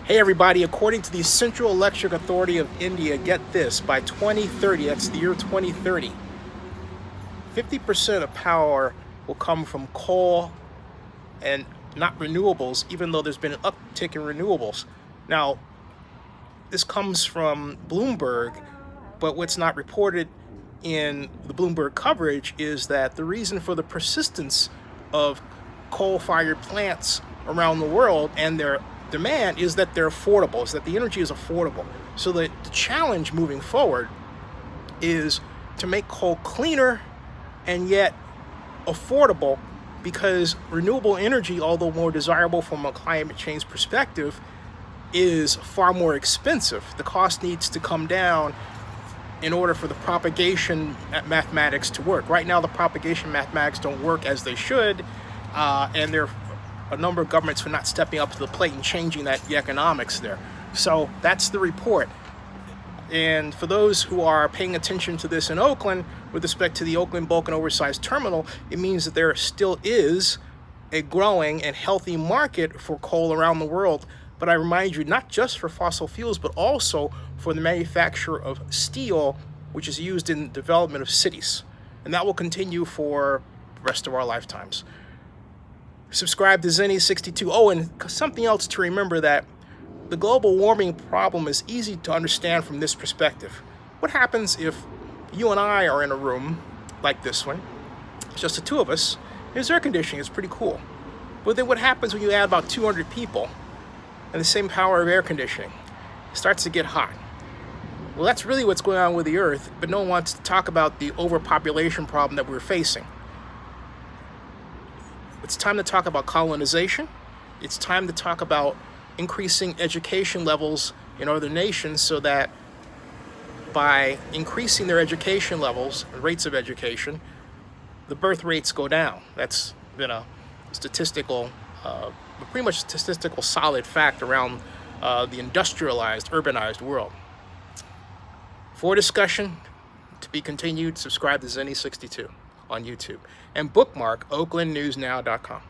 Hey everybody, according to the Central Electric Authority of India, get this, by 2030, that's the year 2030, 50% of power will come from coal and not renewables, even though there's been an uptick in renewables. Now, this comes from Bloomberg, but what's not reported in the Bloomberg coverage is that the reason for the persistence of coal-fired plants around the world and their demand is that they're affordable, is that the energy is affordable. So the challenge moving forward is to make coal cleaner and yet affordable, because renewable energy, although more desirable from a climate change perspective, is far more expensive. The cost needs to come down in order for the propagation mathematics to work. Right now, the propagation mathematics don't work as they should, and there are a number of governments for not stepping up to the plate and changing the economics there. So that's the report. And for those who are paying attention to this in Oakland, with respect to the Oakland bulk and oversized terminal, it means that there still is a growing and healthy market for coal around the world. But I remind you, not just for fossil fuels, but also for the manufacture of steel, which is used in the development of cities. And that will continue for the rest of our lifetimes. Subscribe to Zenny62. Oh, and something else to remember, that the global warming problem is easy to understand from this perspective. What happens if you and I are in a room like this one, just the two of us? There's air conditioning, it's pretty cool. But then what happens when you add about 200 people and the same power of air conditioning? It starts to get hot. Well, that's really what's going on with the Earth, but no one wants to talk about the overpopulation problem that we're facing. It's time to talk about colonization. It's time to talk about increasing education levels in other nations, so that by increasing their education levels, rates of education, the birth rates go down. That's been a statistical, pretty much statistical solid fact around the industrialized, urbanized world. For discussion to be continued, subscribe to Zenny62 on YouTube and bookmark oaklandnewsnow.com.